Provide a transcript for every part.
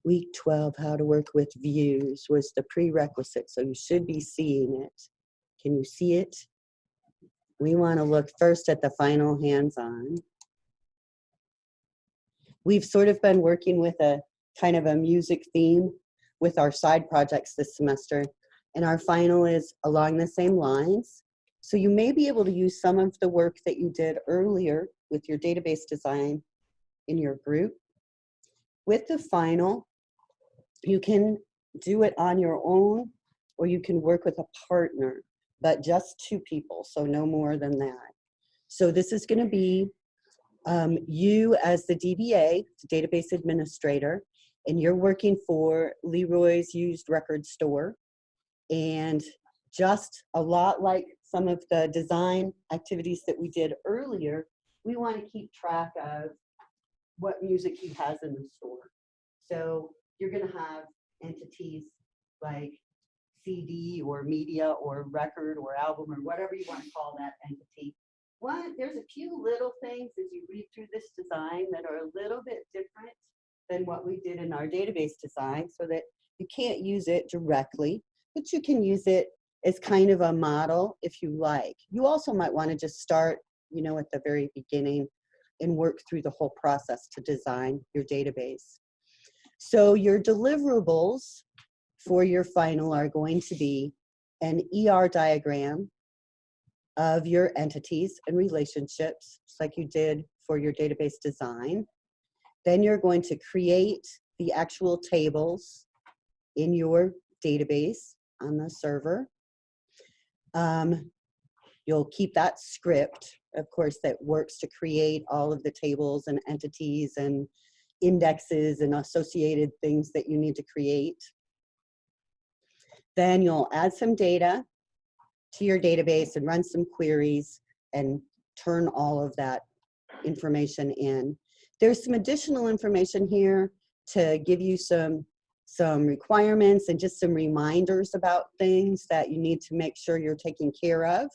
Week 12, how to work with views was the prerequisite, so you should be seeing it. Can you see it? We want to look first at the final hands-on. We've sort of been working with a kind of a music theme with our side projects this semester, and our final is along the same lines. So you may be able to use some of the work that you did earlier with your database design in your group. With the final, you can do it on your own, or you can work with a partner, but just 2 people, so no more than that. So this is going to be you as the DBA, the database administrator, and you're working for Leroy's Used Record Store. And just a lot like some of the design activities that we did earlier, we want to keep track of what music he has in the store. So you're going to have entities like CD or media or record or album or whatever you want to call that entity. There's a few little things as you read through this design that are a little bit different than what we did in our database design, so that you can't use it directly, but you can use it as kind of a model if you like. You also might want to just start, you know, at the very beginning and work through the whole process to design your database. So your deliverables for your final are going to be an ER diagram of your entities and relationships, just like you did for your database design. Then you're going to create the actual tables in your database on the server. You'll keep that script, of course, that works to create all of the tables and entities and indexes and associated things that you need to create. Then you'll add some data to your database and run some queries and turn all of that information in. There's some additional information here to give you some requirements and just some reminders about things that you need to make sure you're taking care of.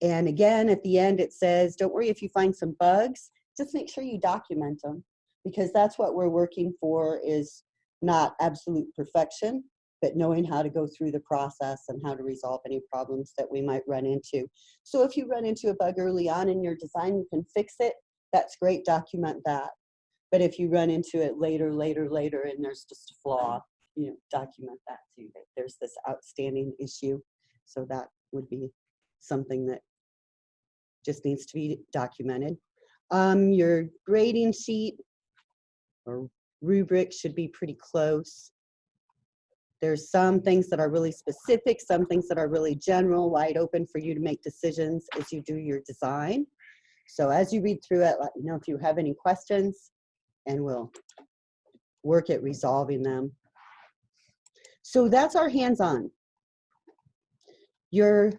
And again, at the end it says, don't worry if you find some bugs, just make sure you document them, because that's what we're working for, is not absolute perfection, but knowing how to go through the process and how to resolve any problems that we might run into. So if you run into a bug early on in your design, you can fix it. That's great, document that. But if you run into it later, and there's just a flaw, you know, document that too, that there's this outstanding issue. So that would be something that just needs to be documented. Your grading sheet or rubric should be pretty close. There's some things that are really specific, some things that are really general, wide open for you to make decisions as you do your design. So as you read through it, let me know if you have any questions, and we'll work at resolving them. So that's our hands-on. Your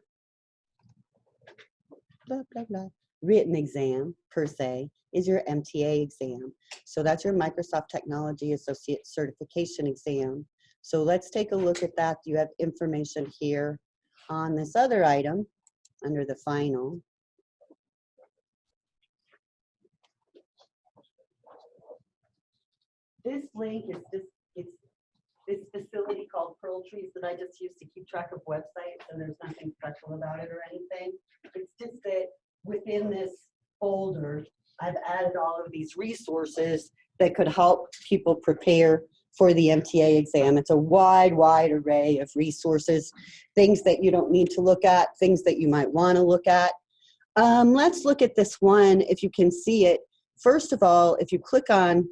written exam, per se, is your MTA exam. So that's your Microsoft Technology Associate Certification exam. So let's take a look at that. You have information here on this other item under the final. This link is this facility called Pearl Trees that I just use to keep track of websites, and there's nothing special about it or anything. It's just that within this folder, I've added all of these resources that could help people prepare for the MTA exam. It's a wide array of resources, things that you don't need to look at, things that you might want to look at. Let's look at this one, if you can see it. First of all, if you click on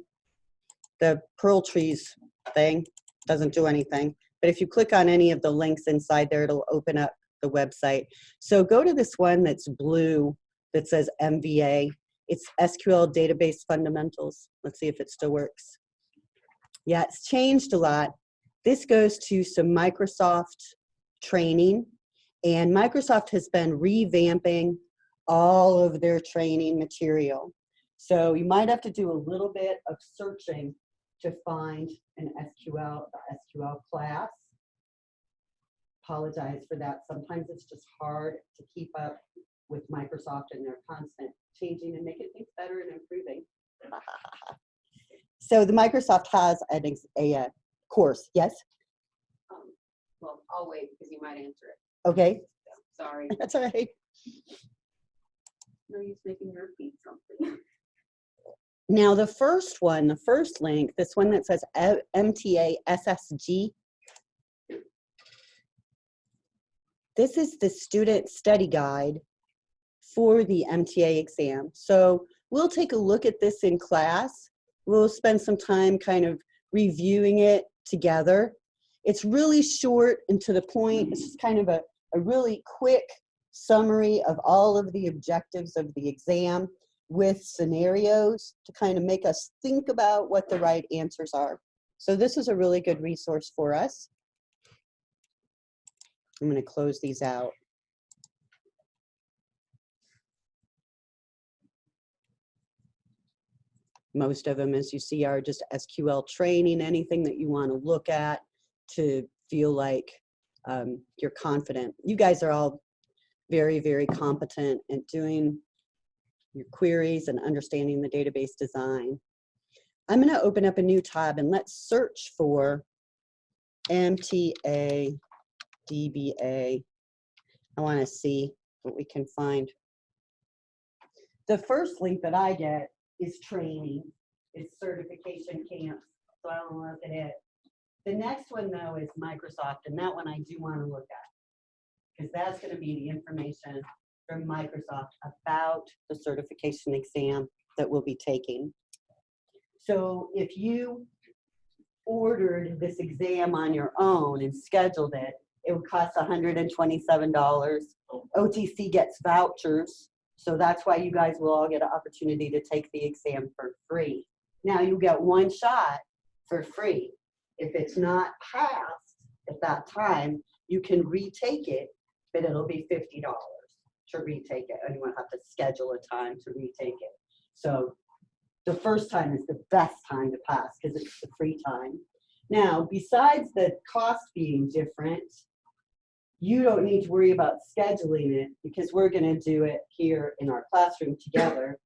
the Pearl Trees thing, doesn't do anything, but if you click on any of the links inside there, it'll open up the website. So go to this one that's blue that says MVA. It's SQL Database Fundamentals. Let's see if it still works. Yeah, it's changed a lot. This goes to some Microsoft training, and Microsoft has been revamping all of their training material. So you might have to do a little bit of searching to find an SQL class. Apologize for that. Sometimes it's just hard to keep up with Microsoft and their constant changing and making things better and improving. So the Microsoft has a course, yes? Well, I'll wait because you might answer it. Okay, Sorry. that's all right. No use making her repeat something. Now the first one, the first link, this one that says MTA SSG, this is the student study guide for the MTA exam. So we'll take a look at this in class. We'll spend some time kind of reviewing it together. It's really short and to the point. It's just kind of a really quick summary of all of the objectives of the exam with scenarios to kind of make us think about what the right answers are. So this is a really good resource for us. I'm going to close these out. Most of them, as you see, are just SQL training, anything that you want to look at to feel like you're confident. You guys are all very, very competent at doing your queries and understanding the database design. I'm going to open up a new tab and let's search for MTA DBA. I want to see what we can find. The first link that I get is training. It's certification camps, so I don't look at it. The next one, though, is Microsoft, and that one I do want to look at because that's going to be the information from Microsoft about the certification exam that we'll be taking. So if you ordered this exam on your own and scheduled it, it would cost $127. OTC gets vouchers, so that's why you guys will all get an opportunity to take the exam for free. Now you get one shot for free. If it's not passed at that time, you can retake it, but it'll be $50 to retake it, and you won't have to schedule a time to retake it. So the first time is the best time to pass because it's the free time. Now, besides the cost being different, you don't need to worry about scheduling it because we're going to do it here in our classroom together.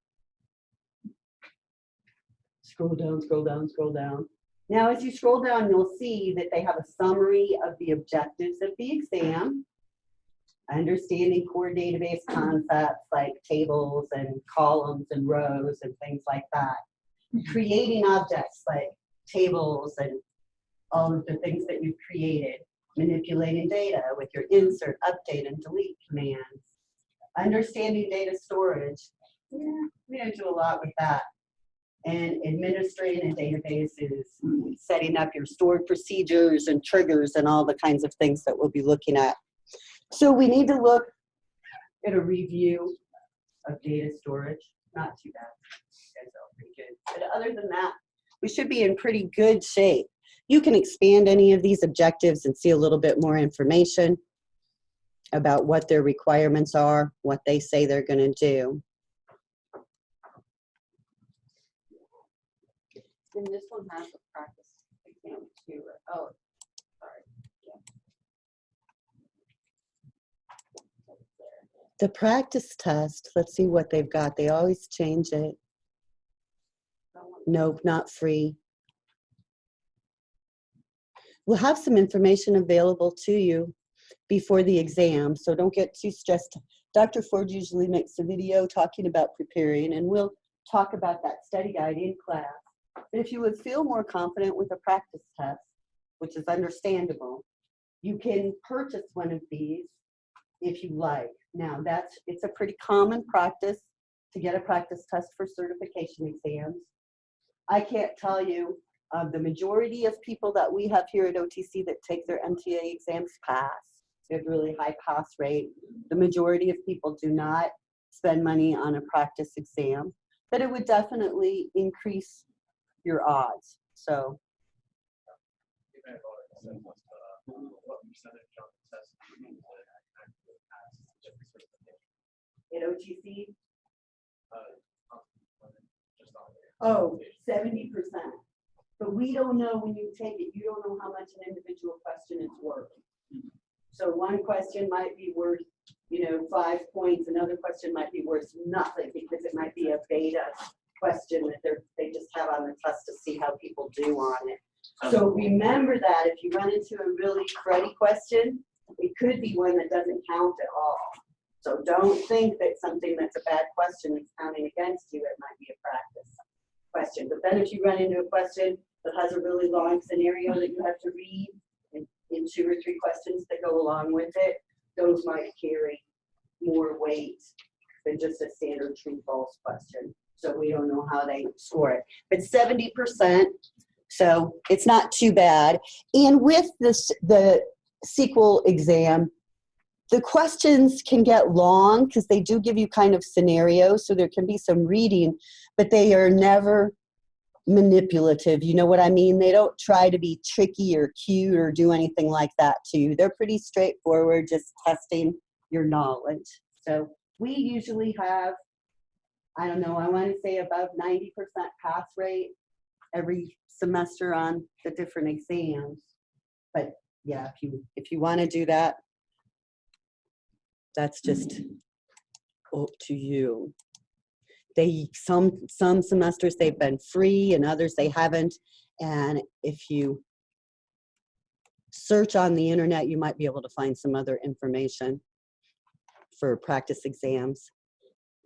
Scroll down, scroll down, scroll down. Now, as you scroll down, you'll see that they have a summary of the objectives of the exam, understanding core database concepts like tables and columns and rows and things like that, creating objects like tables and all of the things that you've created, manipulating data with your insert, update, and delete commands, understanding data storage. Yeah, we don't do a lot with that. And administrating databases, setting up your stored procedures and triggers and all the kinds of things that we'll be looking at. So we need to look at a review of data storage. Not too bad. You guys are all pretty good. But other than that, we should be in pretty good shape. You can expand any of these objectives and see a little bit more information about what their requirements are, what they say they're going to do. And this one has a practice exam too. Oh, sorry. Yeah. The practice test, let's see what they've got. They always change it. Nope, not free. We'll have some information available to you before the exam, so don't get too stressed. Dr. Ford usually makes a video talking about preparing, and we'll talk about that study guide in class. But if you would feel more confident with a practice test, which is understandable, you can purchase one of these if you like. Now, it's a pretty common practice to get a practice test for certification exams. I can't tell you, the majority of people that we have here at OTC that take their MTA exams pass. They have a really high pass rate. The majority of people do not spend money on a practice exam, but it would definitely increase your odds. So what percentage of the test at OTC? Oh, 70%. But we don't know when you take it, you don't know how much an individual question is worth. So one question might be worth, 5 points. Another question might be worth nothing because it might be a beta question that they just have on the test to see how people do on it. So remember that if you run into a really cruddy question, it could be one that doesn't count at all. So don't think that something that's a bad question is counting against you. It might be a practice question. But then if you run into a question that has a really long scenario that you have to read in 2 or 3 questions that go along with it, those might carry more weight than just a standard true-false question. So we don't know how they score it. But 70%, so it's not too bad. And with this, the SQL exam, the questions can get long because they do give you kind of scenarios, so there can be some reading, but they are never manipulative. You know what I mean? They don't try to be tricky or cute or do anything like that to you. They're pretty straightforward, just testing your knowledge. So we usually have, I don't know, I want to say above 90% pass rate every semester on the different exams. But yeah, if you want to do that, that's just up to you. Some semesters they've been free and others they haven't. And if you search on the internet, you might be able to find some other information for practice exams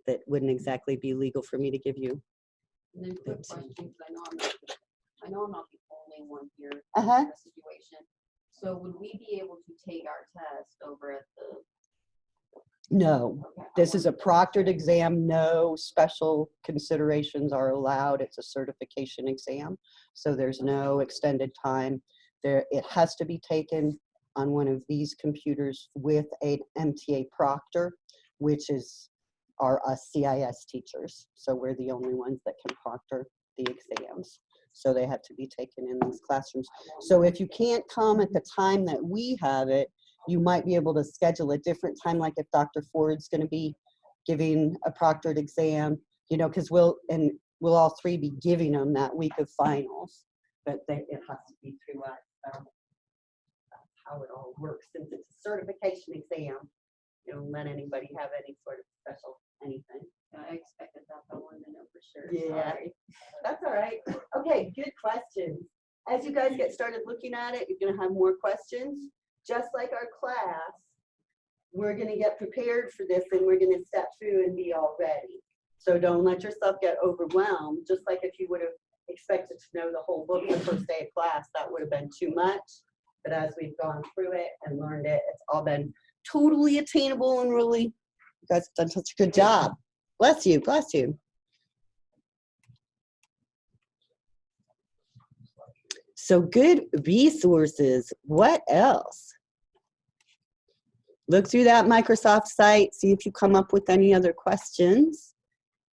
that wouldn't exactly be legal for me to give you. And then quick question, because I know I'm not the only one here in Uh-huh. this situation. So would we be able to take our test over at the? No, Okay, this is a proctored exam. No special considerations are allowed. It's a certification exam, so there's no extended time. It has to be taken on one of these computers with an MTA proctor, which are us CIS teachers. So we're the only ones that can proctor the exams. So they have to be taken in these classrooms. So if you can't come at the time that we have it, you might be able to schedule a different time, like if Dr. Ford's going to be giving a proctored exam, you know, because we'll all 3 be giving them that week of finals, but it has to be through us. So that's how it all works. Since it's a certification exam, you don't let anybody have any sort of special anything. I expected that, but I wanted to know for sure. Yeah. Sorry. That's all right. Okay, good questions. As you guys get started looking at it, you're going to have more questions. Just like our class, we're going to get prepared for this and we're going to step through and be all ready. So don't let yourself get overwhelmed. Just like if you would have expected to know the whole book the first day of class, that would have been too much. But as we've gone through it and learned it, it's all been totally attainable and really, you guys have done such a good job. Bless you, bless you. So good resources. What else? Look through that Microsoft site, see if you come up with any other questions.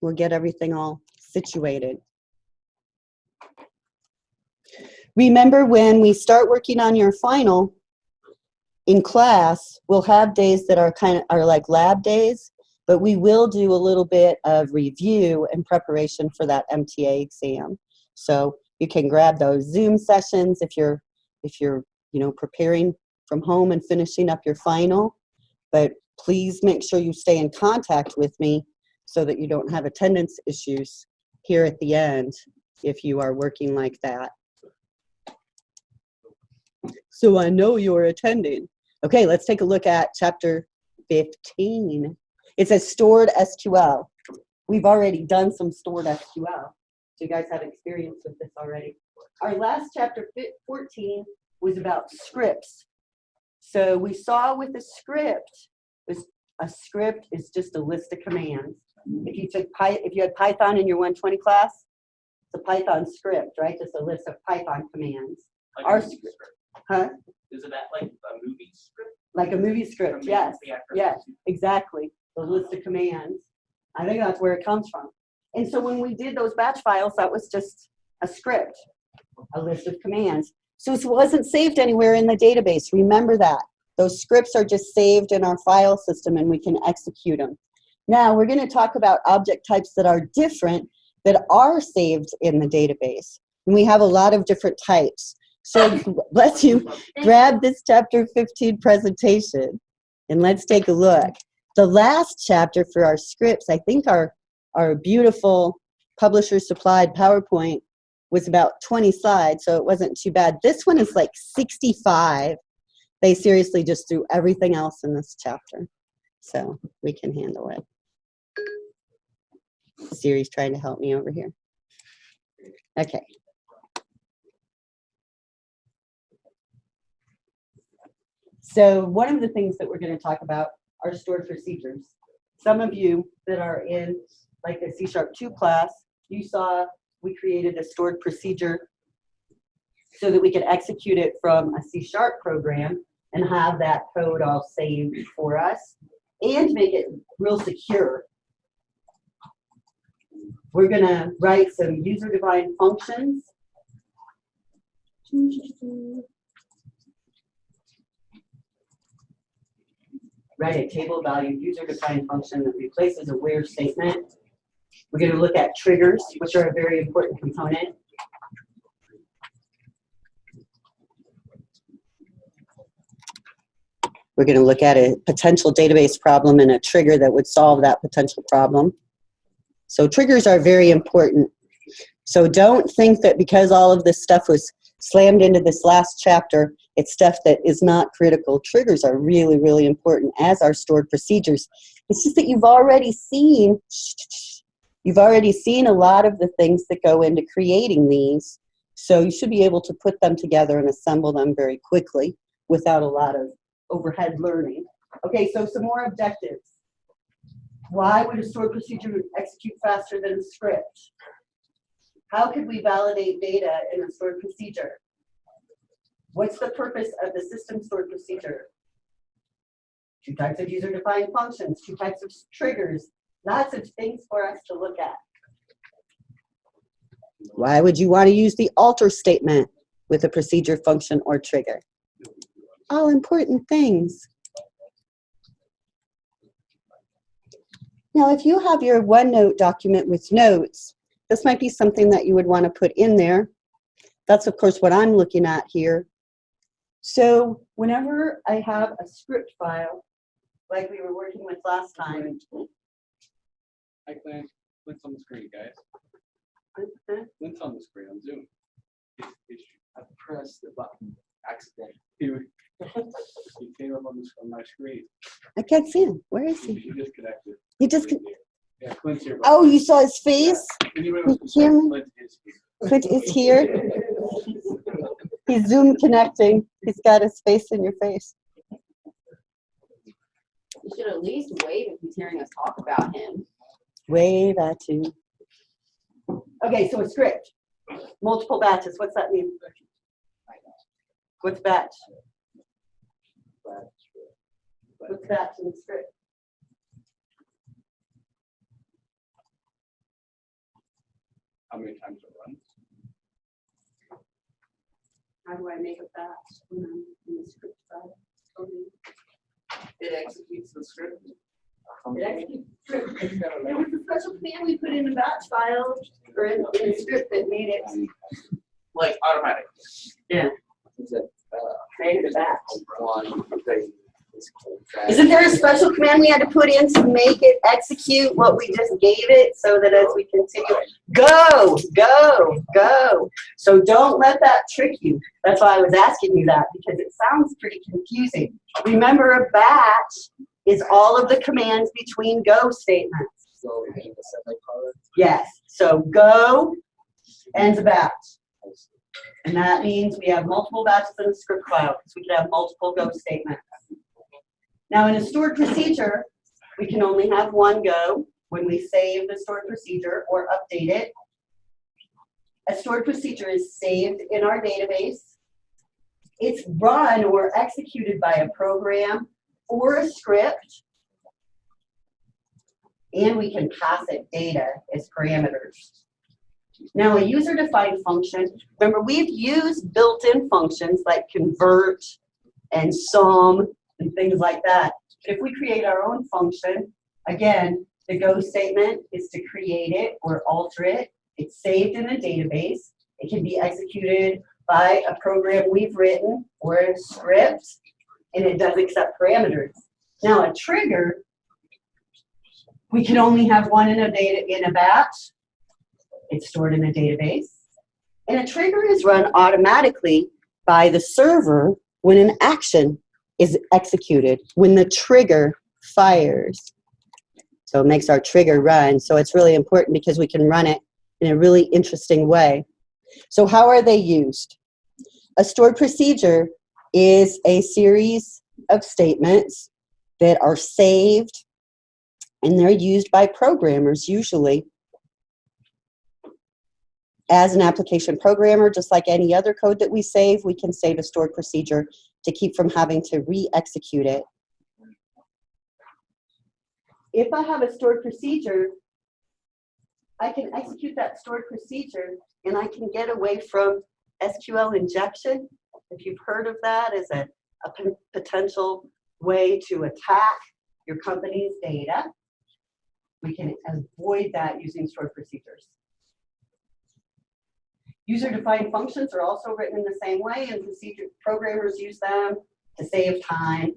We'll get everything all situated. Remember, when we start working on your final in class, we'll have days that are like lab days, but we will do a little bit of review and preparation for that MTA exam. So you can grab those Zoom sessions if you're preparing from home and finishing up your final. But please make sure you stay in contact with me so that you don't have attendance issues here at the end if you are working like that. So I know you're attending. Okay, let's take a look at chapter 15. It says stored SQL. We've already done some stored SQL. So you guys have experience with this already. Our last chapter 14 was about scripts. So we saw with a script is just a list of commands. If you had Python in your 120 class, it's a Python script, right? Just a list of Python commands. Like Our a movie script, script. huh? Isn't that like a movie script? Like a movie script, yes. Yes, exactly. The list of commands. I think that's where it comes from. And so when we did those batch files, that was just a script, a list of commands. So it wasn't saved anywhere in the database. Remember that. Those scripts are just saved in our file system and we can execute them. Now we're going to talk about object types that are different, that are saved in the database. And we have a lot of different types. So bless you, grab this chapter 15 presentation and let's take a look. The last chapter for our scripts, I think, are beautiful publisher supplied PowerPoint was about 20 slides, so it wasn't too bad. This one is like 65. They seriously just threw everything else in this chapter, so we can handle it. Siri's trying to help me over here. Okay. So one of the things that we're going to talk about are stored procedures. Some of you that are in like the C#2 class, you saw we created a stored procedure so that we could execute it from a C# program and have that code all saved for us and make it real secure. We're going to write some user-defined functions. Write a table value user-defined function that replaces a where statement. We're going to look at triggers, which are a very important component. We're going to look at a potential database problem and a trigger that would solve that potential problem. So triggers are very important. So don't think that because all of this stuff was slammed into this last chapter, it's stuff that is not critical. Triggers are really, really important, as are stored procedures. It's just that you've already seen a lot of the things that go into creating these. So you should be able to put them together and assemble them very quickly without a lot of overhead learning. Okay, so some more objectives. Why would a stored procedure execute faster than a script? How could we validate data in a stored procedure? What's the purpose of the system stored procedure? 2 types of user-defined functions, 2 types of triggers, lots of things for us to look at. Why would you want to use the alter statement with a procedure, function, or trigger? All important things. Now, if you have your OneNote document with notes, this might be something that you would want to put in there. That's, of course, what I'm looking at here. So whenever I have a script file, like we were working with last time. Hi, Clint. Clint's on the screen, guys. Clint's on the screen on Zoom. I pressed the button accidentally. He came up on my screen. I can't see him. Where is he? He disconnected. He just. Yeah, Clint's here. Oh, you saw his face? Anybody You else hear me? Clint is here. Clint is here. He's Zoom connecting. He's got his face in your face. You should at least wait if he's hearing us talk about him. Wave at you. Okay, so a script. Multiple batches. What's that mean? What's batch? What's batch in the script? How many times it runs? How do I make a batch when I'm in the script file? It executes the script. It executes the script. There was a special command we put in the batch file or in the script that made it. Like automatic. Yeah. Is it, Created a batch. one thing is called trash. Isn't there a special command we had to put in to make it execute what we just gave it so that as we continue, go, go, go. So don't let that trick you. That's why I was asking you that, because it sounds pretty confusing. Remember, a batch is all of the commands between go statements. So we can semicolon. Yes, so go ends a batch. And that means we have multiple batches in the script file because we can have multiple go statements. Now in a stored procedure, we can only have one go when we save the stored procedure or update it. A stored procedure is saved in our database. It's run or executed by a program or a script. And we can pass it data as parameters. Now a user-defined function, remember we've used built-in functions like convert and sum and things like that. But if we create our own function, again, the go statement is to create it or alter it. It's saved in a database. It can be executed by a program we've written or a script, and it does accept parameters. Now a trigger, we can only have one in a batch. It's stored in a database. And a trigger is run automatically by the server when an action is executed, when the trigger fires. So it makes our trigger run. So it's really important because we can run it in a really interesting way. So how are they used? A stored procedure is a series of statements that are saved, and they're used by programmers usually. As an application programmer, just like any other code that we save, we can save a stored procedure to keep from having to re-execute it. If I have a stored procedure, I can execute that stored procedure and I can get away from SQL injection. If you've heard of that as a potential way to attack your company's data, we can avoid that using stored procedures. User-defined functions are also written in the same way, and programmers use them to save time.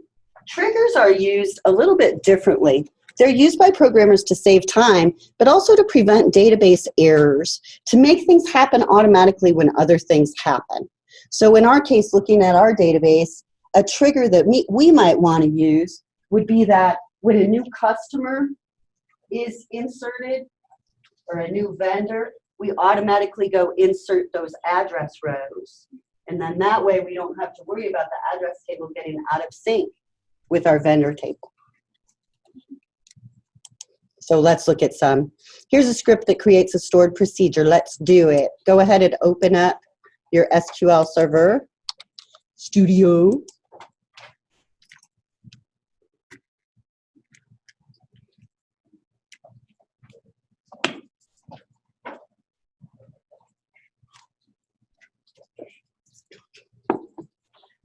Triggers are used a little bit differently. They're used by programmers to save time, but also to prevent database errors, to make things happen automatically when other things happen. So in our case, looking at our database, a trigger that we might want to use would be that when a new customer is inserted or a new vendor, we automatically go insert those address rows. And then that way we don't have to worry about the address table getting out of sync with our vendor table. So let's look at some. Here's a script that creates a stored procedure. Let's do it. Go ahead and open up your SQL Server Studio.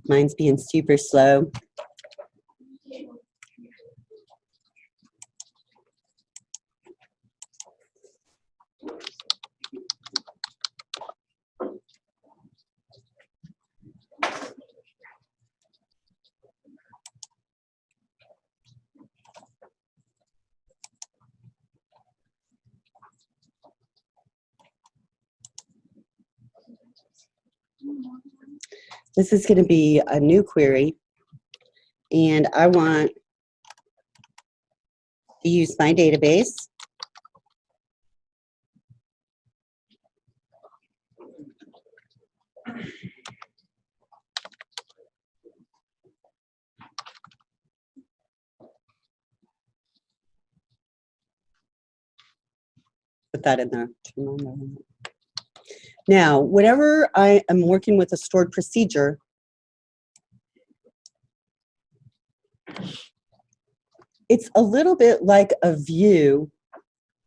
Mine's being super slow. This is going to be a new query, and I want to use my database. Put that in there. Now, whenever I am working with a stored procedure, it's a little bit like a view,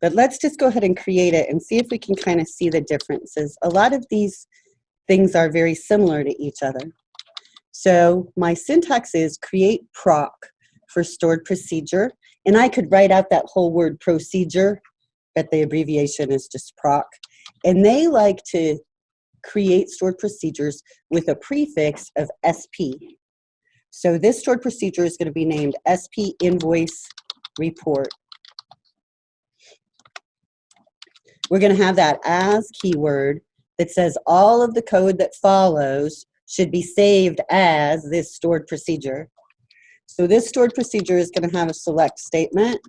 but let's just go ahead and create it and see if we can kind of see the differences. A lot of these things are very similar to each other. So my syntax is create proc for stored procedure, and I could write out that whole word procedure, but the abbreviation is just proc. And they like to create stored procedures with a prefix of SP. So this stored procedure is going to be named SP invoice report. We're going to have that as keyword that says all of the code that follows should be saved as this stored procedure. So this stored procedure is going to have a select statement.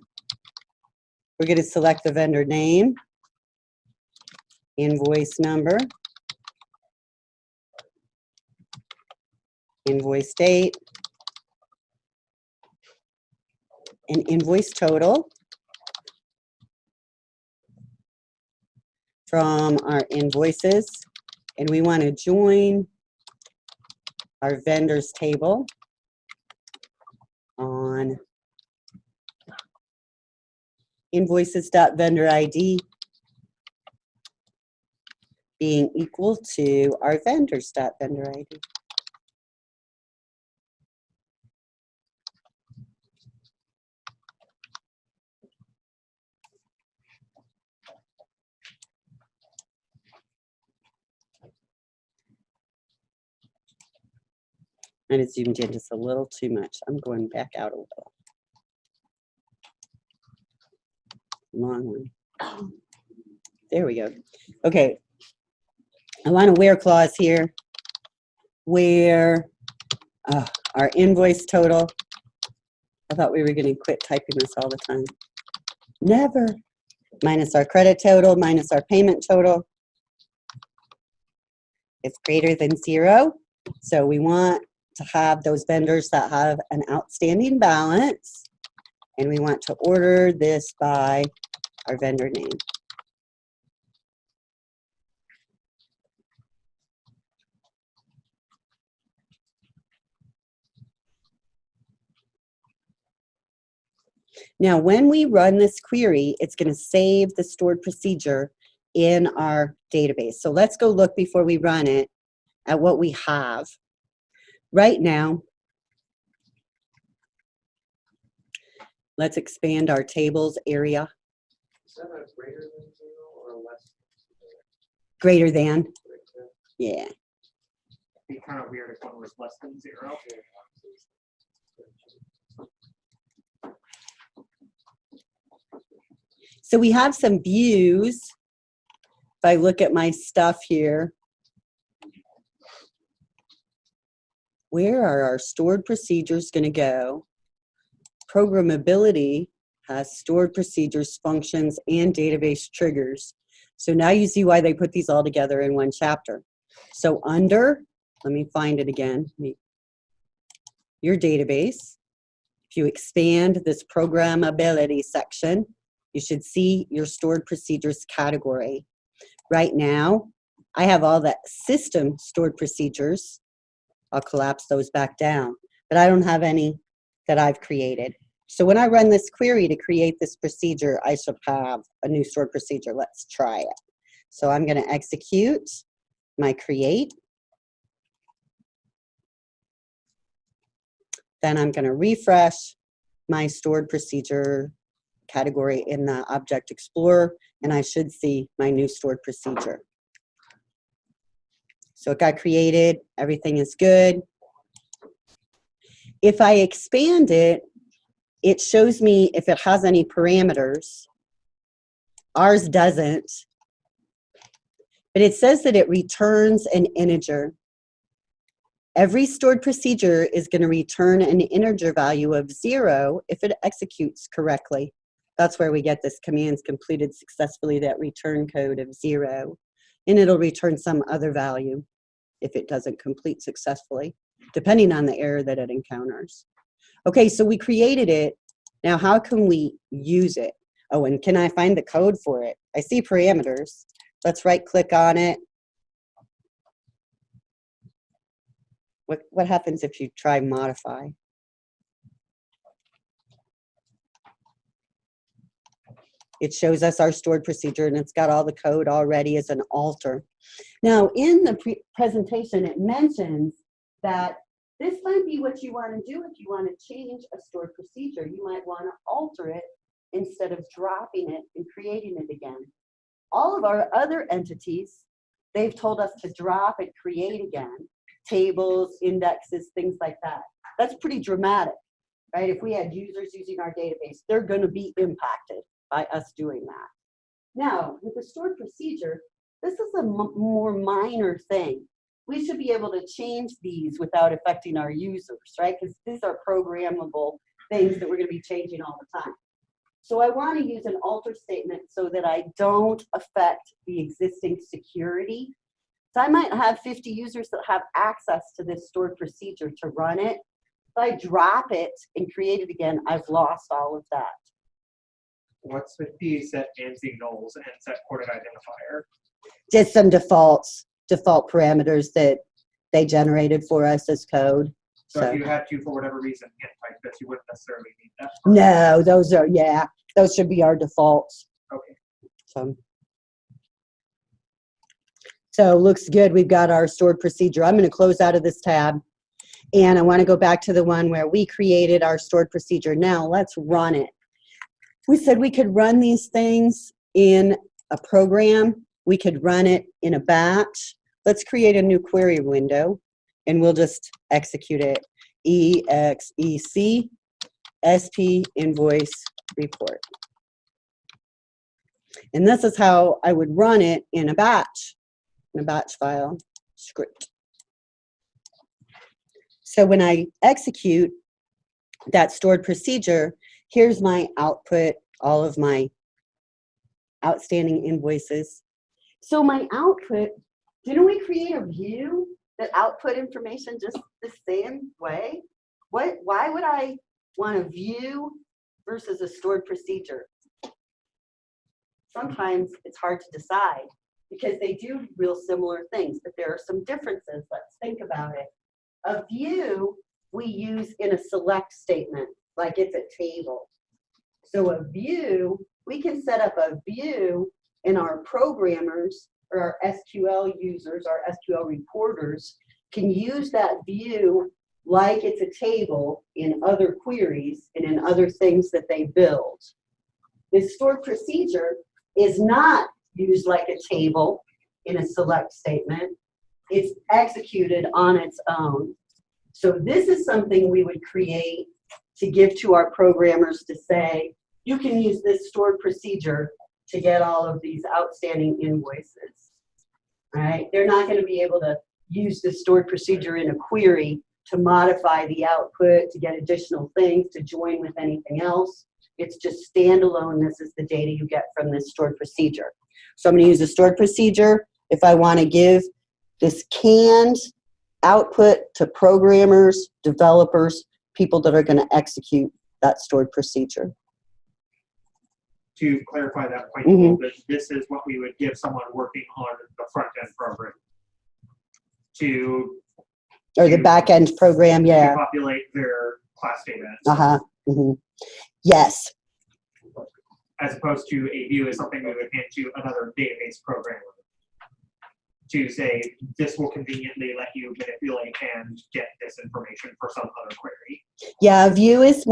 We're going to select the vendor name, invoice number, invoice date, and invoice total from our invoices. And we want to join our vendors table on invoices.vendor_ID being equal to our vendors.vendor_ID. And it zoomed in just a little too much. I'm going back out a little. Long one. There we go. Okay. I want a where clause here where our invoice total. I thought we were going to quit typing this all the time. Never. Minus our credit total, minus our payment total. It's greater than 0. So we want to have those vendors that have an outstanding balance. And we want to order this by our vendor name. Now, when we run this query, it's going to save the stored procedure in our database. So let's go look before we run it at what we have. Right now, let's expand our tables area. Is that a greater than 0 or less? Greater than. Yeah. It'd be kind of weird if one was less than 0. So we have some views. If I look at my stuff here, where are our stored procedures going to go? Programmability has stored procedures, functions, and database triggers. So now you see why they put these all together in one chapter. So under, let me find it again, your database. If you expand this programmability section, you should see your stored procedures category. Right now, I have all the system stored procedures. I'll collapse those back down, but I don't have any that I've created. So when I run this query to create this procedure, I should have a new stored procedure. Let's try it. So I'm going to execute my create. Then I'm going to refresh my stored procedure category in the Object Explorer, and I should see my new stored procedure. So it got created, everything is good. If I expand it, it shows me if it has any parameters. Ours doesn't, but it says that it returns an integer. Every stored procedure is going to return an integer value of 0 if it executes correctly. That's where we get this commands completed successfully, that return code of 0. And it'll return some other value if it doesn't complete successfully, depending on the error that it encounters. Okay, so we created it. Now, how can we use it? Oh, and can I find the code for it? I see parameters. Let's right-click on it. What happens if you try modify? It shows us our stored procedure, and it's got all the code already as an alter. Now, in the presentation, it mentions that this might be what you want to do if you want to change a stored procedure. You might want to alter it instead of dropping it and creating it again. All of our other entities, they've told us to drop and create again. Tables, indexes, things like that. That's pretty dramatic, right? If we had users using our database, they're going to be impacted by us doing that. Now, with the stored procedure, this is a more minor thing. We should be able to change these without affecting our users, right? Because these are programmable things that we're going to be changing all the time. So I want to use an alter statement so that I don't affect the existing security. So I might have 50 users that have access to this stored procedure to run it. If I drop it and create it again, I've lost all of that. What's with the set ANSI nulls and set ported identifier? Just some default parameters that they generated for us as code. So So if you had to, for whatever reason, hand type this, you wouldn't necessarily need that. no, those are, yeah, those should be our defaults. Okay. So looks good. We've got our stored procedure. I'm going to close out of this tab, and I want to go back to the one where we created our stored procedure. Now let's run it. We said we could run these things in a program. We could run it in a batch. Let's create a new query window, and we'll just execute it. EXEC SP invoice report. And this is how I would run it in a batch file script. So when I execute that stored procedure, here's my output, all of my outstanding invoices. So my output, didn't we create a view that output information just the same way? Why would I want a view versus a stored procedure? Sometimes it's hard to decide because they do real similar things, but there are some differences. Let's think about it. A view we use in a select statement, like it's a table. So a view, we can set up a view and our programmers or our SQL users, our SQL reporters can use that view like it's a table in other queries and in other things that they build. This stored procedure is not used like a table in a select statement. It's executed on its own. So this is something we would create to give to our programmers to say, you can use this stored procedure to get all of these outstanding invoices. All right? They're not going to be able to use this stored procedure in a query to modify the output, to get additional things, to join with anything else. It's just standalone. This is the data you get from this stored procedure. So I'm going to use a stored procedure if I want to give this canned output to programmers, developers, people that are going to execute that stored procedure. To clarify that point a little bit, this is what we would give someone working on the front end program to Or the back end program, yeah. populate their class data. Yes. As opposed to a view is something we would hand to another database programmer to say, this will conveniently let you manipulate and get this information for some other query. Yeah, view is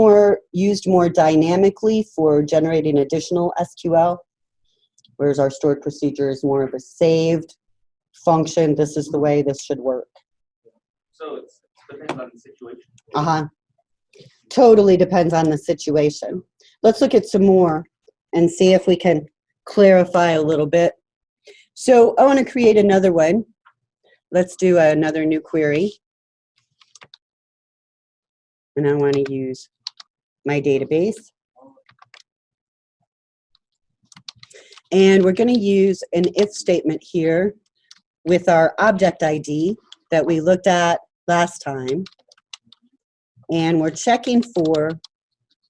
used more dynamically for generating additional SQL, whereas our stored procedure is more of a saved function. This is the way this should work. So it depends on the situation. Totally depends on the situation. Let's look at some more and see if we can clarify a little bit. So I want to create another one. Let's do another new query. And I want to use my database. And we're going to use an if statement here with our object ID that we looked at last time. And we're checking for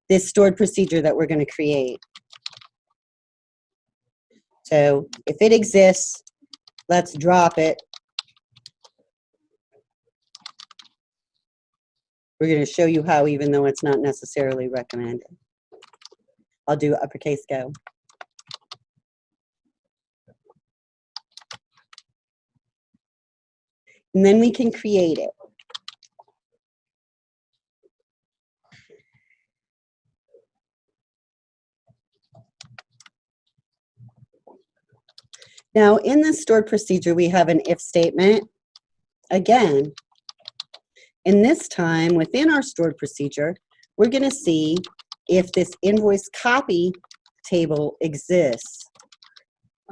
this stored procedure that we're going to create. So if it exists, let's drop it. We're going to show you how, even though it's not necessarily recommended. I'll do uppercase go. And then we can create it. Now, in the stored procedure, we have an if statement. Again, and this time, within our stored procedure, we're going to see if this invoice copy table exists.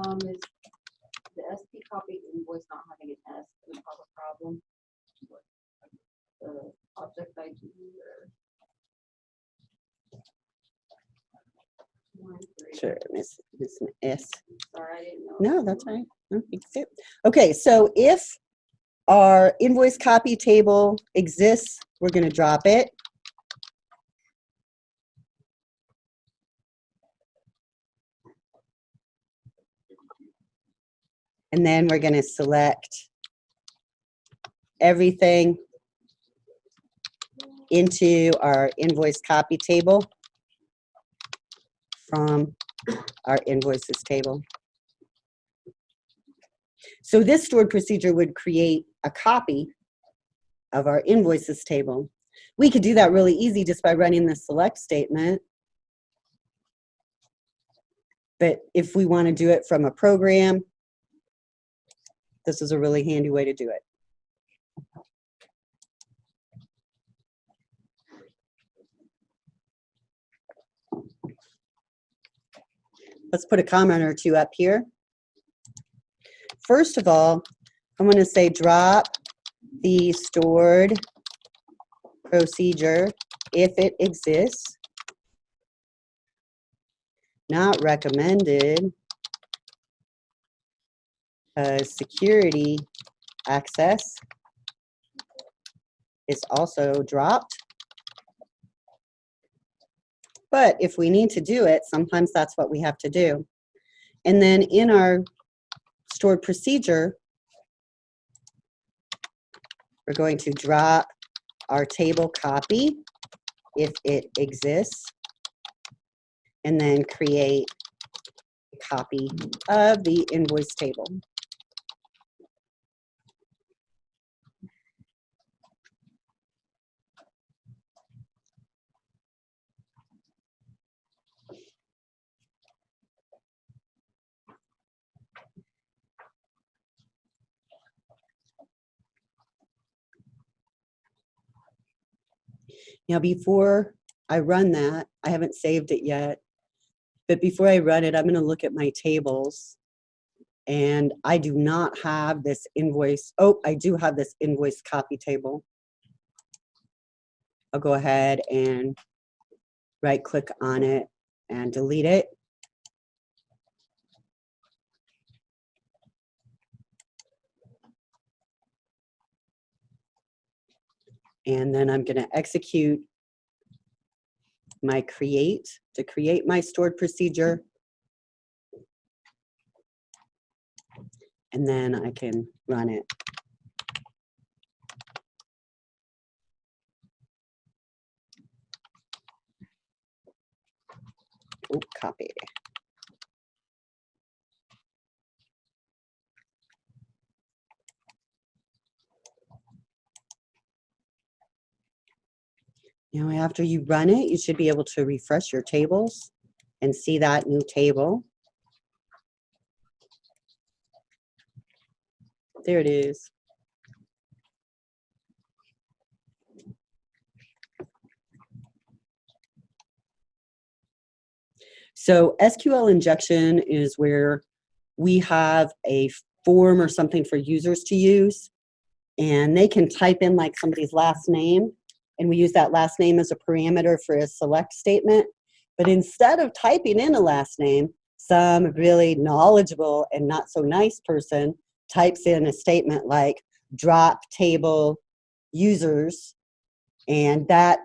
Is the SP copy invoice not having an S and cause a problem? The object ID or? Sure, miss an S. Sorry, I didn't know. No, that's all right. No, you can see it. Okay, so if our invoice copy table exists, we're going to drop it. And then we're going to select everything into our invoice copy table from our invoices table. So this stored procedure would create a copy of our invoices table. We could do that really easy just by running the select statement. But if we want to do it from a program, this is a really handy way to do it. let's put a comment or two up here. First of all, I'm going to say drop the stored procedure if it exists. Not recommended. Security access is also dropped. But if we need to do it, sometimes that's what we have to do. And then in our stored procedure, we're going to drop our table copy if it exists, and then create a copy of the invoice table. Now, before I run that, I haven't saved it yet, but before I run it, I'm going to look at my tables, and I do not have this invoice. Oh, I do have this invoice copy table. I'll go ahead and right-click on it and delete it. And then I'm going to execute my create to create my stored procedure. And then I can run it. Oh, copy. Now, after you run it, you should be able to refresh your tables and see that new table. There it is. So SQL injection is where we have a form or something for users to use, and they can type in like somebody's last name, and we use that last name as a parameter for a select statement. But instead of typing in a last name, some really knowledgeable and not so nice person types in a statement like drop table users, and that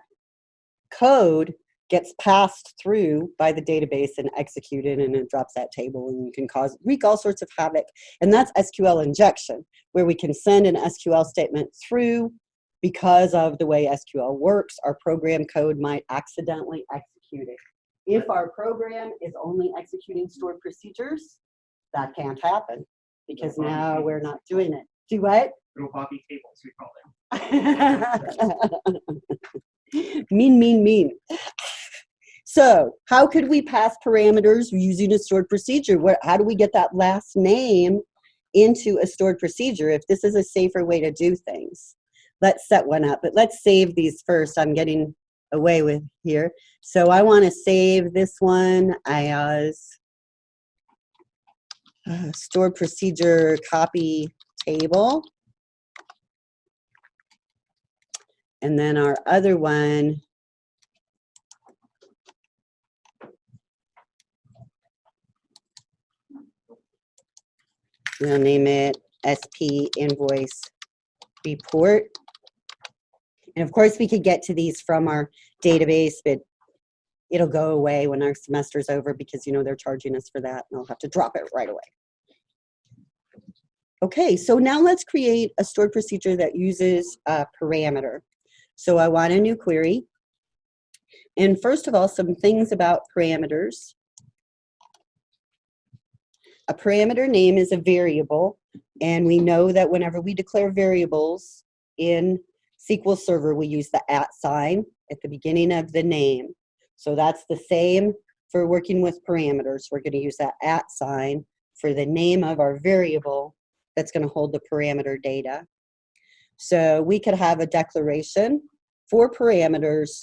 code gets passed through by the database and executed, and it drops that table, and you can wreak all sorts of havoc. And that's SQL injection, where we can send an SQL statement through. Because of the way SQL works, our program code might accidentally execute it. If our program is only executing stored procedures, that can't happen, because now we're not doing it. Do what? Little Bobby tables, we call them. Mean, mean, mean. So how could we pass parameters using a stored procedure? How do we get that last name into a stored procedure if this is a safer way to do things? Let's set one up, but let's save these first. I'm getting away with here. So I want to save this one as stored procedure copy table. And then our other one, we'll name it SP invoice report. And of course, we could get to these from our database, but it'll go away when our semester's over because, you know, they're charging us for that, and I'll have to drop it right away. Okay, so now let's create a stored procedure that uses a parameter. So I want a new query. And first of all, some things about parameters. A parameter name is a variable, and we know that whenever we declare variables in SQL Server, we use the @ sign at the beginning of the name. So that's the same for working with parameters. We're going to use that @ sign for the name of our variable that's going to hold the parameter data. So we could have a declaration for parameters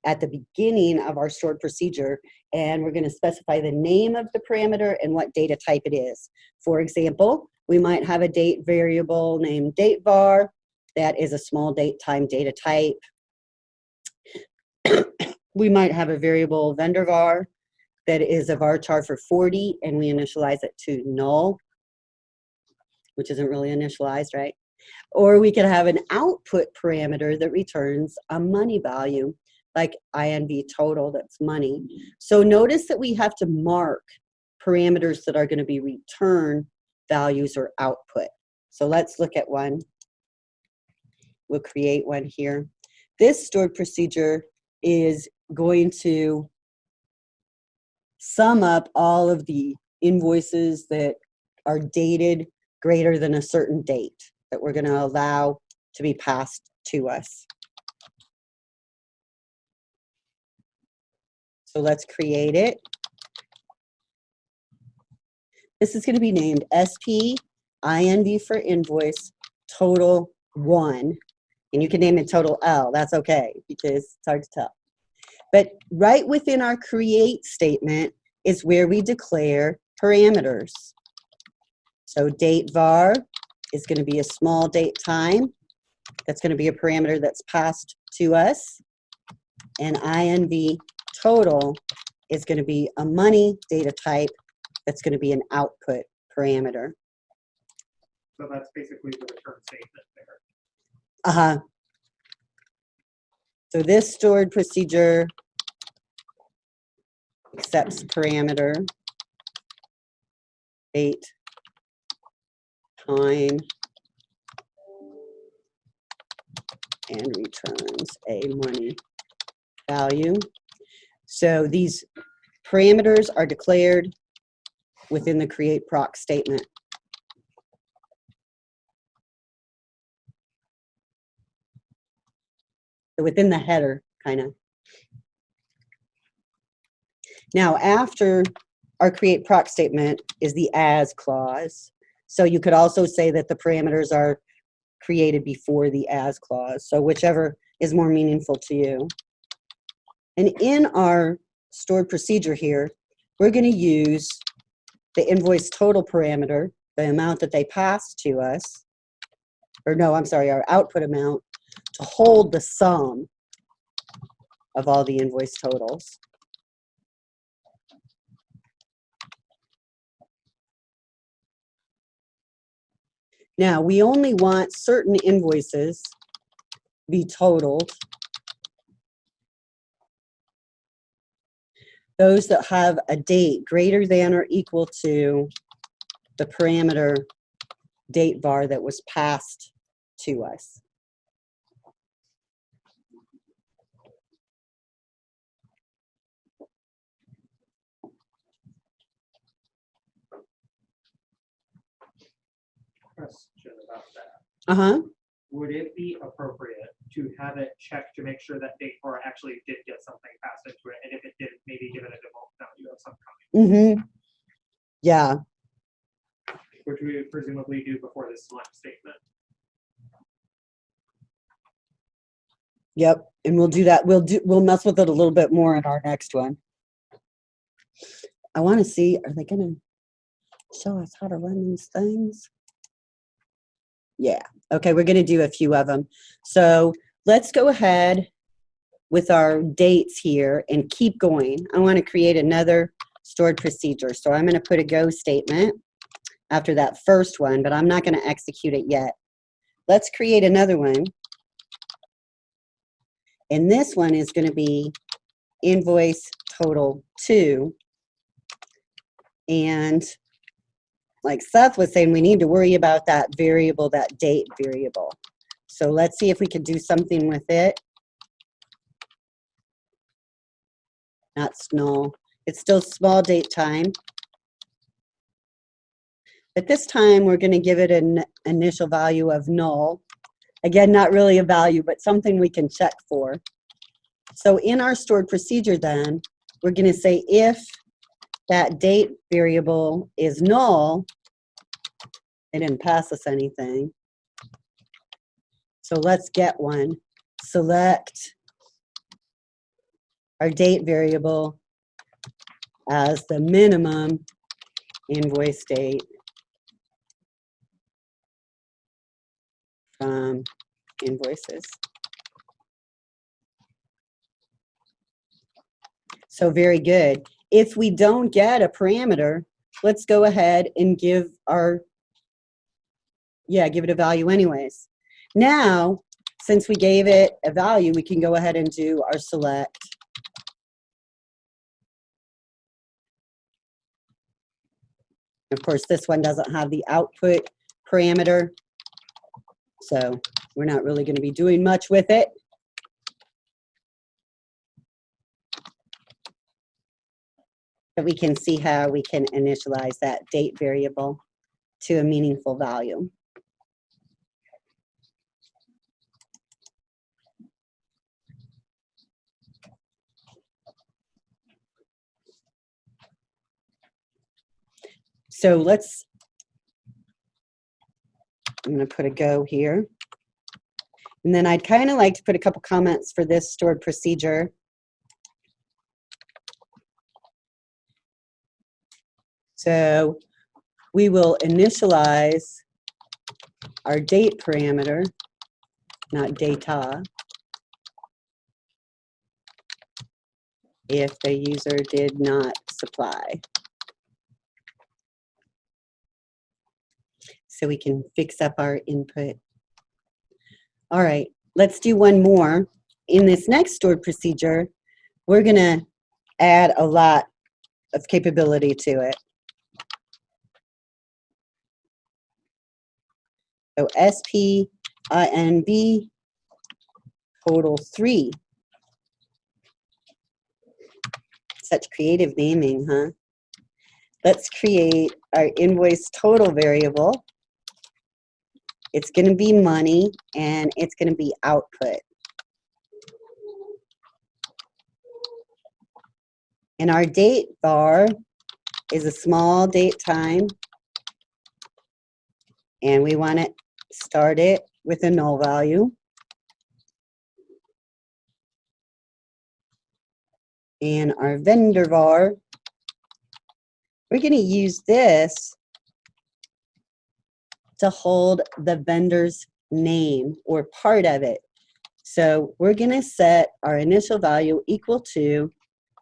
at the beginning of our stored procedure, and we're going to specify the name of the parameter and what data type it is. For example, we might have a date variable named dateVar that is a small date time data type. We might have a variable vendorVar that is a varchar for 40, and we initialize it to null, which isn't really initialized, right? Or we could have an output parameter that returns a money value, like INV total, that's money. So notice that we have to mark parameters that are going to be return values or output. So let's look at one. We'll create one here. This stored procedure is going to sum up all of the invoices that are dated greater than a certain date that we're going to allow to be passed to us. So let's create it. This is going to be named SP INV for invoice total 1. And you can name it total L. That's okay, because it's hard to tell. But right within our create statement is where we declare parameters. So date var is going to be a small date time. That's going to be a parameter that's passed to us. And INV total is going to be a money data type that's going to be an output parameter. So that's basically the return statement there. Uh-huh. So this stored procedure accepts parameter, date, time, and returns a money value. So these parameters are declared within the create proc statement. So within the header, kind of. Now, after our create proc statement is the as clause. So you could also say that the parameters are created before the as clause. So whichever is more meaningful to you. And in our stored procedure here, we're going to use the invoice total parameter, the amount that they pass to us, or no, I'm sorry, our output amount, to hold the sum of all the invoice totals. Now, we only want certain invoices be totaled. Those that have a date greater than or equal to the parameter date var that was passed to us. Question about that. Uh-huh. Would it be appropriate to have it check to make sure that date var actually did get something passed into it, and if it didn't, maybe give it a default value of some kind, Mm-hmm. Yeah. which we would presumably do before this select statement. Yep. And we'll do that. We'll mess with it a little bit more in our next one. I want to see, are they going to show us how to run these things? Yeah. Okay, we're going to do a few of them. So let's go ahead with our dates here and keep going. I want to create another stored procedure. So I'm going to put a go statement after that first one, but I'm not going to execute it yet. Let's create another one. And this one is going to be invoice total 2. And like Seth was saying, we need to worry about that variable, that date variable. So let's see if we can do something with it. Not null. It's still small date time. But this time we're going to give it an initial value of null. Again, not really a value, but something we can check for. So in our stored procedure then, we're going to say if that date variable is null, it didn't pass us anything. So let's get one. Select our date variable as the minimum invoice date from invoices. So very good. If we don't get a parameter, let's go ahead and give it a value anyways. Now, since we gave it a value, we can go ahead and do our select. Of course, this one doesn't have the output parameter, so we're not really going to be doing much with it. But we can see how we can initialize that date variable to a meaningful value. So I'm going to put a go here. And then I'd kind of like to put a couple comments for this stored procedure. So we will initialize our date parameter, not data, if the user did not supply. So we can fix up our input. All right, let's do one more. In this next stored procedure, we're going to add a lot of capability to it. So SPINB total 3. Such creative naming, huh? Let's create our invoice total variable. It's going to be money, and it's going to be output. And our date var is a small date time, and we want to start it with a null value. And our vendor var, we're going to use this to hold the vendor's name or part of it. So we're going to set our initial value equal to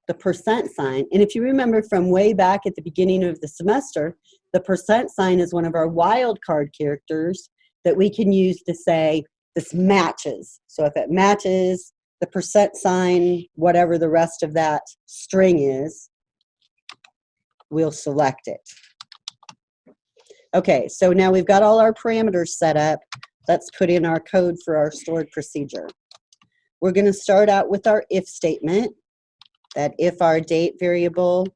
the % sign. And if you remember from way back at the beginning of the semester, the % sign is one of our wildcard characters that we can use to say this matches. So if it matches the % sign, whatever the rest of that string is, we'll select it. Okay, so now we've got all our parameters set up. Let's put in our code for our stored procedure. We're going to start out with our if statement, that if our date variable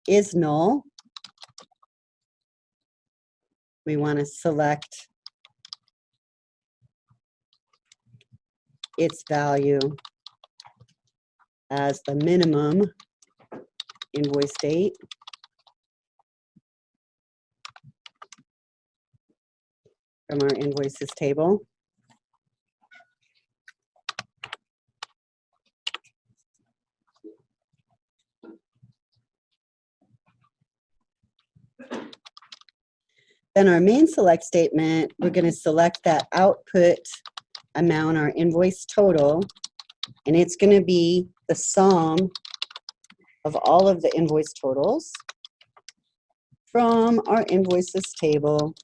is null, we want to select its value as the minimum invoice date from our invoices table. Then our main select statement, we're going to select that output amount, our invoice total, and it's going to be the sum of all of the invoice totals from our invoices table.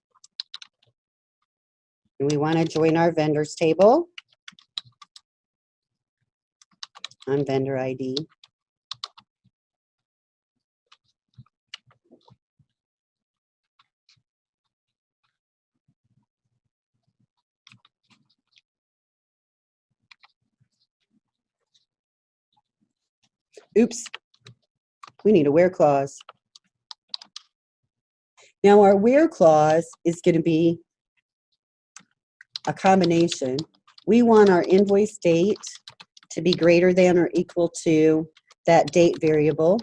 And we want to join our vendors table on vendor ID. Oops, we need a where clause. Now our where clause is going to be a combination. We want our invoice date to be greater than or equal to that date variable.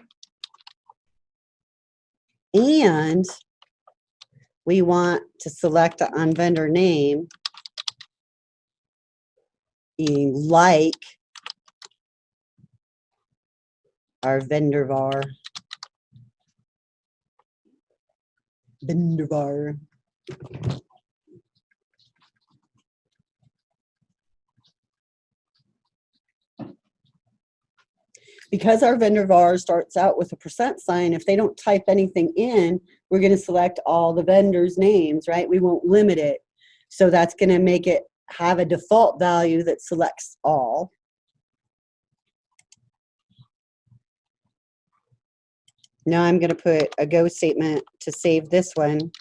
And we want to select on vendor name being like our vendor var. Vendor var. Because our vendor var starts out with a %, if they don't type anything in, we're going to select all the vendors' names, right? We won't limit it. So that's going to make it have a default value that selects all. Now I'm going to put a go statement to save this one.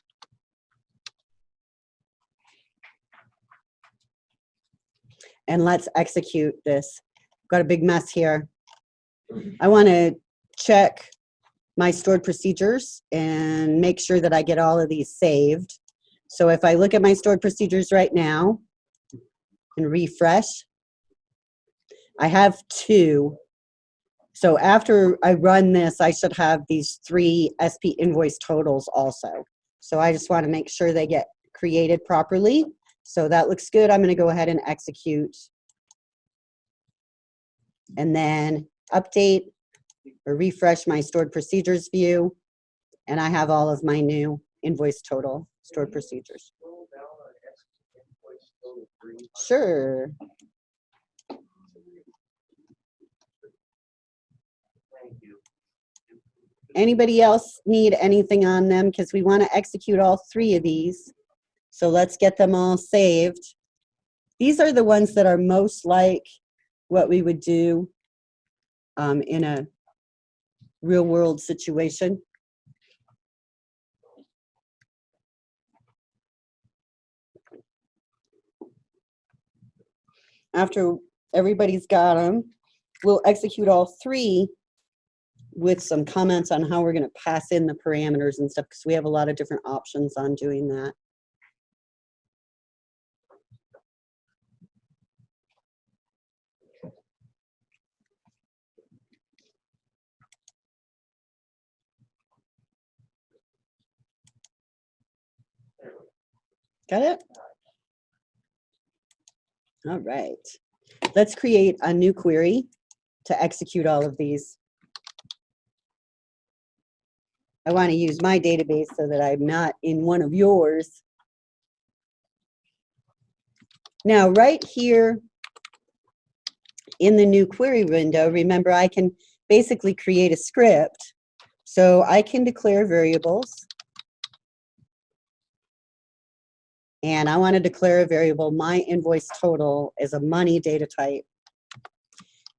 And let's execute this. Got a big mess here. I want to check my stored procedures and make sure that I get all of these saved. So if I look at my stored procedures right now and refresh, I have 2. So after I run this, I should have these 3 SP invoice totals also. So I just want to make sure they get created properly. So that looks good. I'm going to go ahead and execute. And then update or refresh my stored procedures view. And I have all of my new invoice total stored procedures. Scroll down on invoice total 3. Sure. Thank you. Anybody else need anything on them? Because we want to execute all 3 of these. So let's get them all saved. These are the ones that are most like what we would do in a real world situation. After everybody's got them, we'll execute all 3 with some comments on how we're going to pass in the parameters and stuff, because we have a lot of different options on doing that. Got it? All right. Let's create a new query to execute all of these. I want to use my database so that I'm not in one of yours. Now, right here in the new query window, remember I can basically create a script. So I can declare variables. And I want to declare a variable, my invoice total, is a money data type.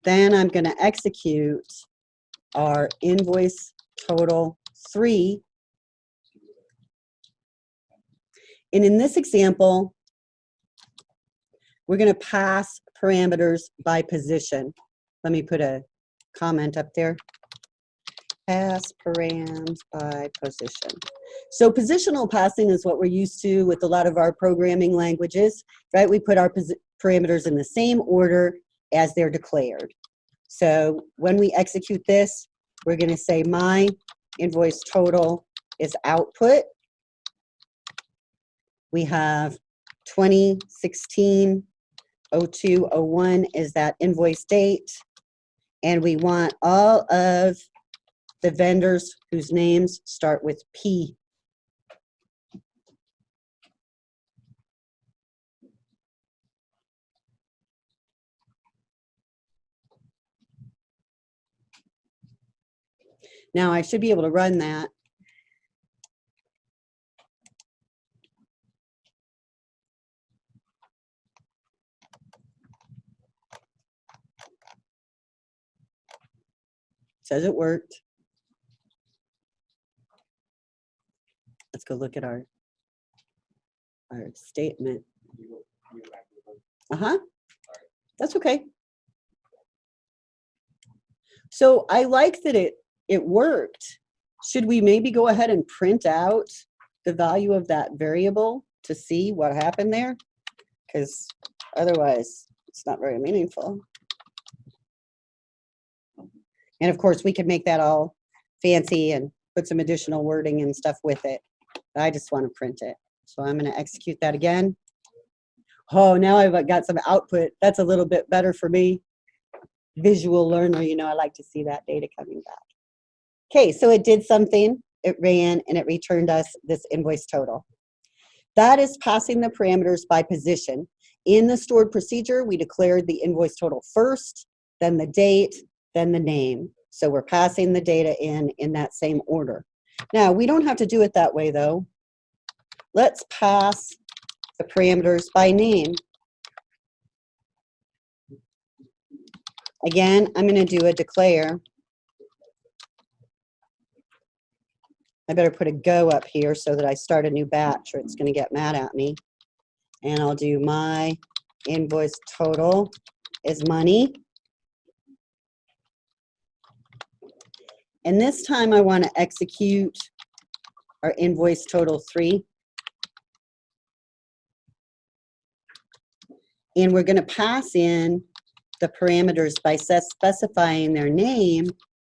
Then I'm going to execute our invoice total 3. And in this example, we're going to pass parameters by position. Let me put a comment up there. Pass params by position. So positional passing is what we're used to with a lot of our programming languages, right? We put our parameters in the same order as they're declared. So when we execute this, we're going to say my invoice total is output. We have 2016-02-01 is that invoice date. And we want all of the vendors whose names start with P. Now I should be able to run that. Says it worked. Let's go look at our statement. That's okay. So I like that it worked. Should we maybe go ahead and print out the value of that variable to see what happened there? Because otherwise it's not very meaningful. And of course we could make that all fancy and put some additional wording and stuff with it. I just want to print it. So I'm going to execute that again. Oh, now I've got some output. That's a little bit better for me. visual learner, you know, I like to see that data coming back. Okay, so it did something, it ran, and it returned us this invoice total. That is passing the parameters by position. In the stored procedure, we declared the invoice total first, then the date, then the name. So we're passing the data in that same order. Now, we don't have to do it that way, though. Let's pass the parameters by name. Again, I'm going to do a declare. I better put a go up here so that I start a new batch or it's going to get mad at me. And I'll do my invoice total is money. And this time I want to execute our invoice total 3. And we're going to pass in the parameters by specifying their name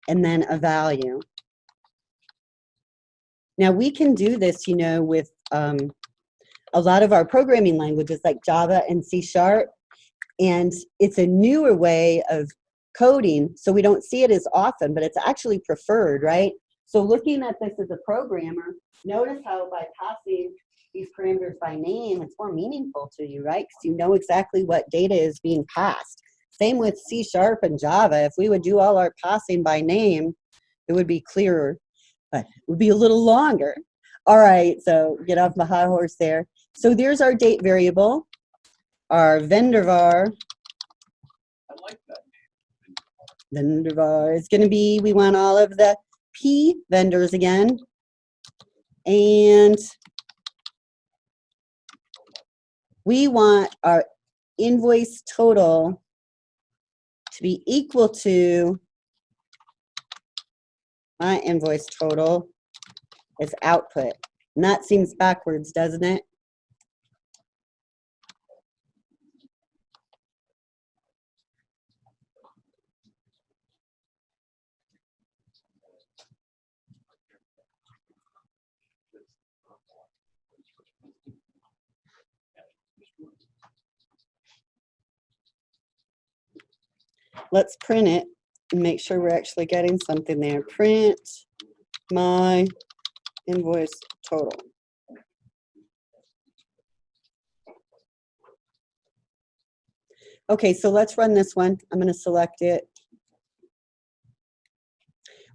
and then a value. Now we can do this, you know, with a lot of our programming languages like Java and C#, and it's a newer way of coding, so we don't see it as often, but it's actually preferred, right? So looking at this as a programmer, notice how by passing these parameters by name, it's more meaningful to you, right? Because you know exactly what data is being passed. Same with C# and Java. If we would do all our passing by name, it would be clearer, but it would be a little longer. All right, so get off my high horse there. So there's our date variable, our vendor var. I like that. Vendor var is going to be, we want all of the P vendors again. And we want our invoice total to be equal to my invoice total is output. And that seems backwards, doesn't it? Let's print it and make sure we're actually getting something there. Print my invoice total. Okay, so let's run this one. I'm going to select it.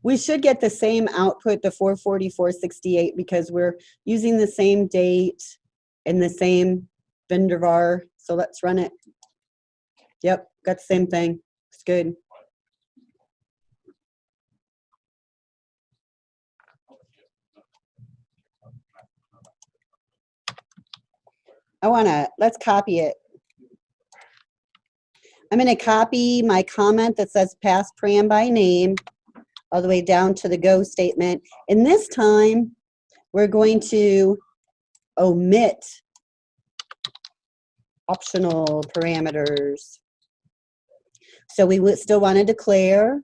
We should get the same output, the 440, 468, because we're using the same date and the same vendor var. So let's run it. Yep, got the same thing. It's good. Let's copy it. I'm going to copy my comment that says pass param by name all the way down to the go statement. And this time, we're going to omit optional parameters. So we would still want to declare,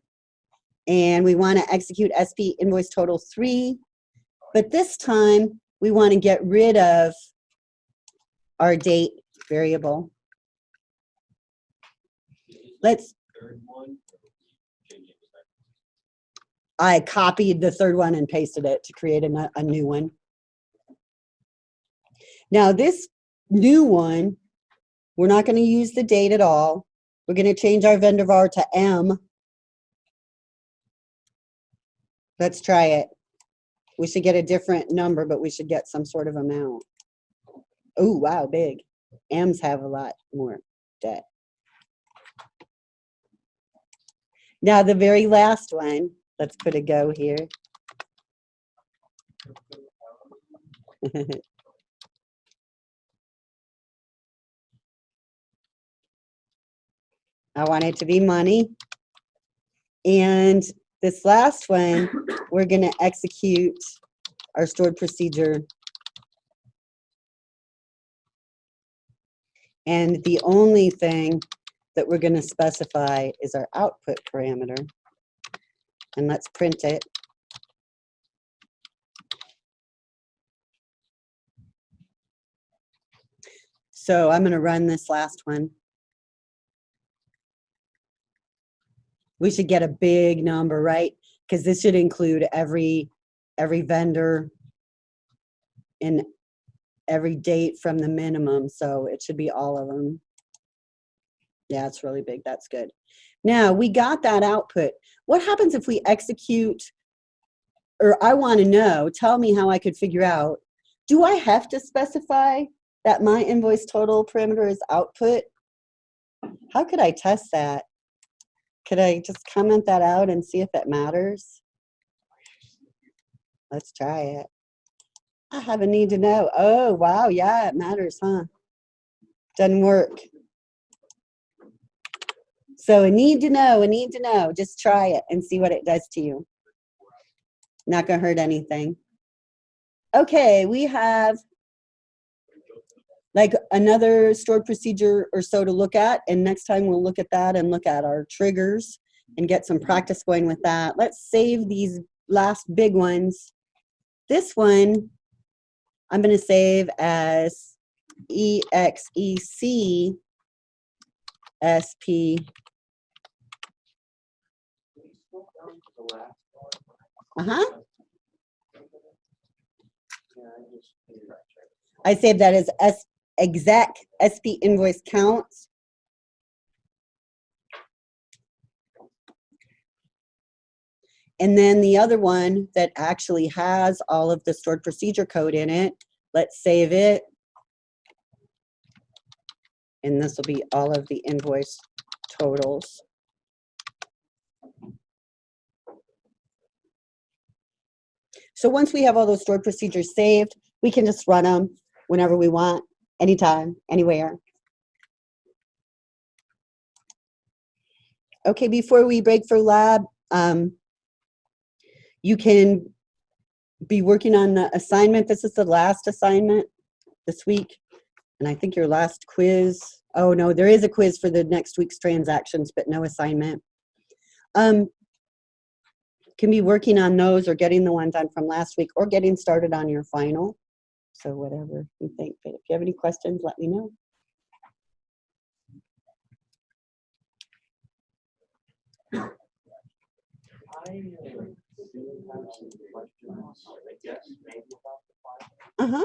and we want to execute SP invoice total 3. But this time, we want to get rid of our date variable. I copied the third one and pasted it to create a new one. Now this new one, we're not going to use the date at all. We're going to change our vendor var to M. Let's try it. We should get a different number, but we should get some sort of amount. Oh, wow, big. M's have a lot more debt. Now the very last one, let's put a go here. I want it to be money. And this last one, we're going to execute our stored procedure. And the only thing that we're going to specify is our output parameter. And let's print it. So I'm going to run this last one. We should get a big number, right? Because this should include every vendor and every date from the minimum. So it should be all of them. Yeah, it's really big. That's good. Now we got that output. What happens if we execute, or I want to know, tell me how I could figure out, do I have to specify that my invoice total parameter is output? How could I test that? Could I just comment that out and see if it matters? Let's try it. I have a need to know. Oh, wow. Yeah, it matters, huh? Doesn't work. So a need to know. Just try it and see what it does to you. Not going to hurt anything. Okay, we have like another stored procedure or so to look at. And next time we'll look at that and look at our triggers and get some practice going with that. Let's save these last big ones. This one, I'm going to save as EXEC SP. I saved that as exec SP invoice counts. And then the other one that actually has all of the stored procedure code in it, let's save it. And this will be all of the invoice totals. So once we have all those stored procedures saved, we can just run them whenever we want, anytime, anywhere. Okay, before we break for lab, you can be working on the assignment. This is the last assignment this week. And I think your last quiz, oh no, there is a quiz for the next week's transactions, but no assignment. Can be working on those or getting the one done from last week or getting started on your final. So whatever you think, but if you have any questions, let me know. I do have some questions, I guess, maybe about the file.